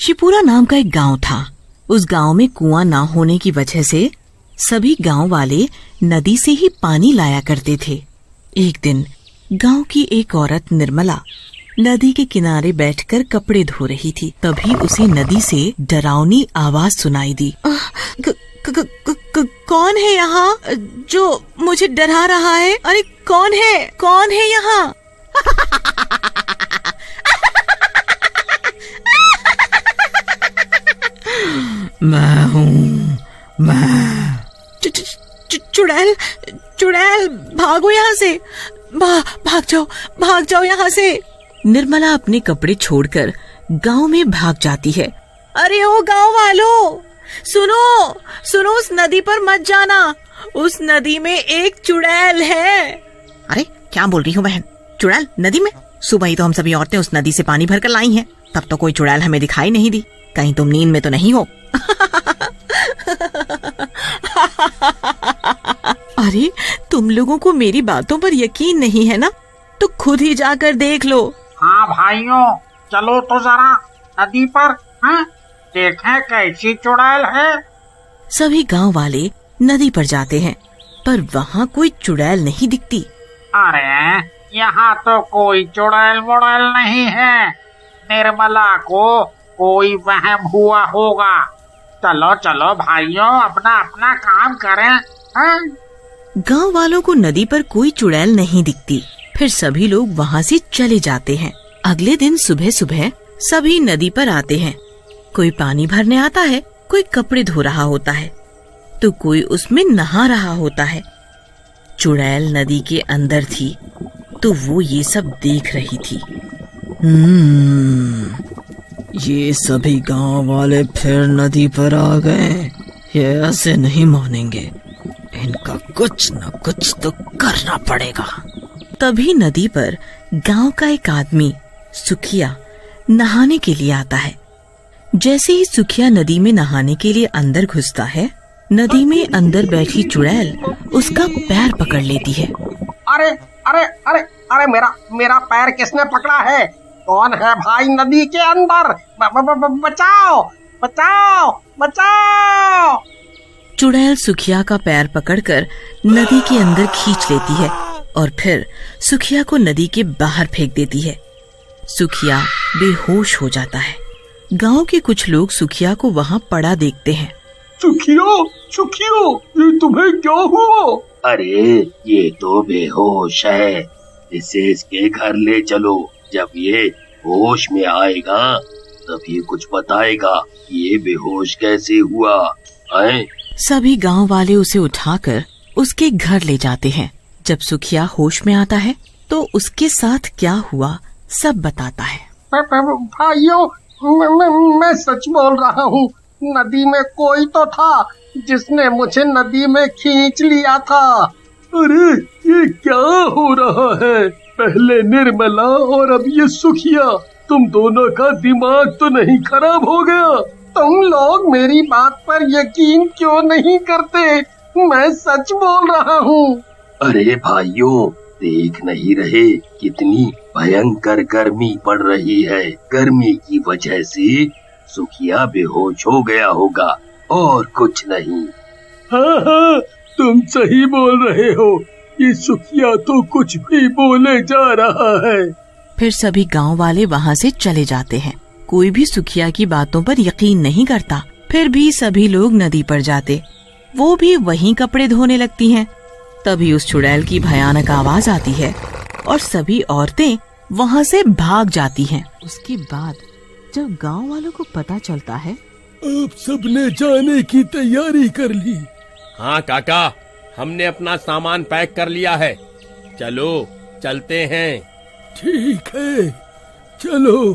शिपूरा नाम का एक गांव था। उस गांव में कुआं ना होने की वजह से सभी गांव वाले नदी से ही पानी लाया करते थे। एक दिन गांव की एक औरत निर्मला नदी के किनारे बैठकर कपड़े धो रही थी। तभी उसे नदी से डरावनी आवाज सुनाई दी। कौन है यहाँ जो मुझे डरा रहा है? अरे कौन है यहाँ? मैं हूँ, मैं। चुड़ैल भागो यहाँ से, भाग जाओ यहाँ से। निर्मला अपने कपड़े छोड़कर गांव में भाग जाती है। अरे ओ गांव वालों, सुनो, उस नदी पर मत जाना, उस नदी में एक चुड़ैल है। अरे क्या बोल रही हो बहन? चुड़ैल नदी में? सुबह ही तो हम सभी औरतें उस नदी से पानी भरकर लाई हैं, तब तो कोई चुड़ैल हमें दिखाई नहीं दी। कहीं तुम नींद में तो नहीं हो? अरे तुम लोगों को मेरी बातों पर यकीन नहीं है ना, तो खुद ही जाकर देख लो। हाँ भाइयों, चलो तो जरा नदी पर, हाँ, देखें कैसी चुड़ैल है। सभी गांव वाले नदी पर जाते हैं, पर वहाँ कोई चुड़ैल नहीं दिखती। अरे यहाँ तो कोई चुड़ैल मुड़ैल नहीं है, निर्मला को कोई वहम हुआ होगा। चलो भाइयों, अपना काम करें, हाँ? गांव वालों को नदी पर कोई चुड़ैल नहीं दिखती। फिर सभी लोग वहाँ से चले जाते हैं। अगले दिन सुबह सुबह सभी नदी पर आते हैं। कोई पानी भरने आता है, कोई कपड़े धो रहा होता है, तो कोई उसमें नहा रहा होता है। चुड़ैल नदी के अंदर थी, तो वो ये सब देख रही थी। ये सभी गांव वाले फिर नदी पर आ गए। ये ऐसे नहीं मानेंगे, इनका कुछ न कुछ तो करना पड़ेगा। तभी नदी पर गांव का एक आदमी सुखिया नहाने के लिए आता है। जैसे ही सुखिया नदी में नहाने के लिए अंदर घुसता है, नदी में अंदर बैठी चुड़ैल उसका पैर पकड़ लेती है। अरे अरे अरे अरे मेरा पैर किसने पकड़ा है? कौन है भाई नदी के अंदर? बचाओ बचाओ बचाओ! चुड़ैल सुखिया का पैर पकड़कर नदी के अंदर खींच लेती है और फिर सुखिया को नदी के बाहर फेंक देती है। सुखिया बेहोश हो जाता है। गांव के कुछ लोग सुखिया को वहाँ पड़ा देखते हैं। सुखियो, ये तुम्हें क्या हुआ? अरे ये तो बेहोश है, इसे इसके घर ले चलो। जब ये होश में आएगा तभी कुछ बताएगा ये बेहोश कैसे हुआ है। सभी गांव वाले उसे उठाकर उसके घर ले जाते हैं। जब सुखिया होश में आता है तो उसके साथ क्या हुआ सब बताता है। भाइयों, मैं सच बोल रहा हूँ, नदी में कोई तो था जिसने मुझे नदी में खींच लिया था। अरे ये क्या हो रहा है? पहले निर्मला और अब ये सुखिया, तुम दोनों का दिमाग तो नहीं खराब हो गया? तुम लोग मेरी बात पर यकीन क्यों नहीं करते? मैं सच बोल रहा हूँ। अरे भाइयों, देख नहीं रहे कितनी भयंकर गर्मी पड़ रही है। गर्मी की वजह से सुखिया बेहोश हो गया होगा और कुछ नहीं। हाँ, तुम सही बोल रहे हो। ये सुखिया तो कुछ भी बोले जा रहा है। फिर सभी गांव वाले वहाँ से चले जाते हैं। कोई भी सुखिया की बातों पर यकीन नहीं करता। फिर भी सभी लोग नदी पर जाते, वो भी वहीं कपड़े धोने लगती हैं। तभी उस चुड़ैल की भयानक आवाज आती है और सभी औरतें वहाँ से भाग जाती हैं। उसके बाद जब गांव वालों को पता चलता है, अब सबने जाने की तैयारी कर ली। हाँ काका, हमने अपना सामान पैक कर लिया है। चलो चलते हैं। ठीक है, चलो।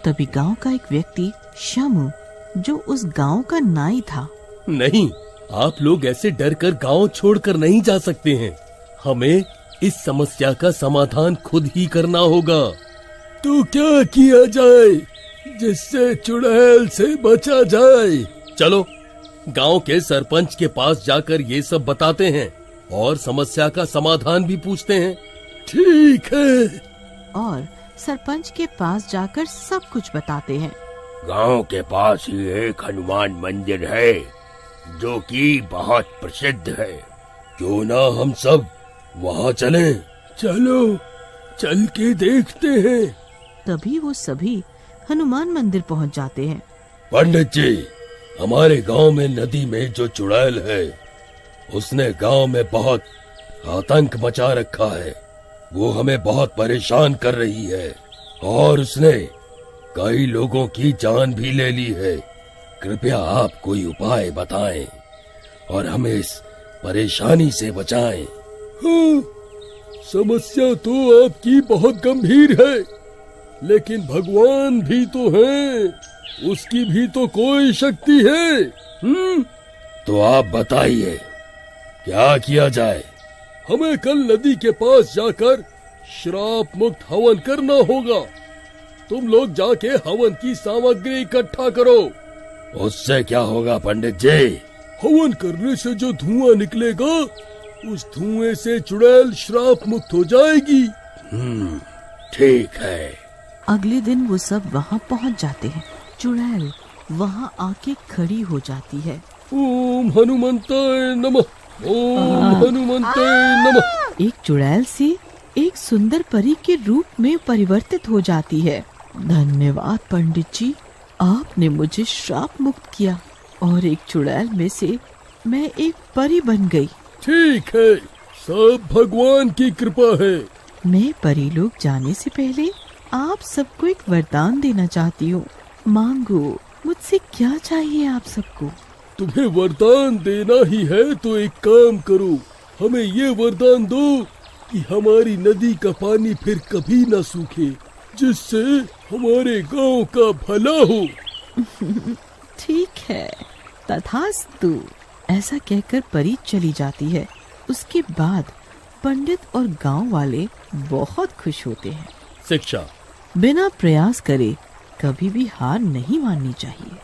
तभी गांव का एक व्यक्ति शामू, जो उस गांव का नाई था। नहीं, आप लोग ऐसे डर कर गाँव छोड़कर नहीं जा सकते हैं। हमें इस समस्या का समाधान खुद ही करना होगा। तो क्या किया जाए जिससे चुड़ैल से बचा जाए? चलो गांव के सरपंच के पास जाकर ये सब बताते हैं और समस्या का समाधान भी पूछते हैं। ठीक है। और सरपंच के पास जाकर सब कुछ बताते हैं। गांव के पास ही एक हनुमान मंदिर है जो कि बहुत प्रसिद्ध है। क्यों ना हम सब वहाँ चलें? चलो, चल के देखते हैं। तभी वो सभी हनुमान मंदिर पहुँच जाते हैं। पंडित जी, हमारे गांव में नदी में जो चुड़ैल है उसने गांव में बहुत आतंक मचा रखा है। वो हमें बहुत परेशान कर रही है और उसने कई लोगों की जान भी ले ली है। कृपया आप कोई उपाय बताएं और हमें इस परेशानी से बचाएं। हाँ, समस्या तो आपकी बहुत गंभीर है, लेकिन भगवान भी तो हैं, उसकी भी तो कोई शक्ति है। तो आप बताइए क्या किया जाए? हमें कल नदी के पास जाकर श्राप मुक्त हवन करना होगा। तुम लोग जाके हवन की सामग्री इकट्ठा करो। उससे क्या होगा पंडित जी? हवन करने से जो धुआं निकलेगा उस धुएं से चुड़ैल श्राप मुक्त हो जाएगी। ठीक है। अगले दिन वो सब वहाँ पहुँच जाते हैं। चुड़ैल वहाँ आके खड़ी हो जाती है। ओम हनुमंताय नमः, ओम हनुमंताय नमः। एक चुड़ैल से एक सुंदर परी के रूप में परिवर्तित हो जाती है। धन्यवाद पंडित जी, आपने मुझे श्राप मुक्त किया और एक चुड़ैल में से मैं एक परी बन गई। ठीक है, सब भगवान की कृपा है। मैं परी लोग जाने से पहले आप सबको एक वरदान देना चाहती हूँ। मांगो, मुझसे क्या चाहिए आप सबको? तुम्हें वरदान देना ही है तो एक काम करो, हमें ये वरदान दो कि हमारी नदी का पानी फिर कभी न सूखे, जिससे हमारे गांव का भला हो। ठीक है, तथास्तु। ऐसा कहकर परी चली जाती है। उसके बाद पंडित और गांव वाले बहुत खुश होते हैं। शिक्षा: बिना प्रयास करे कभी भी हार नहीं माननी चाहिए।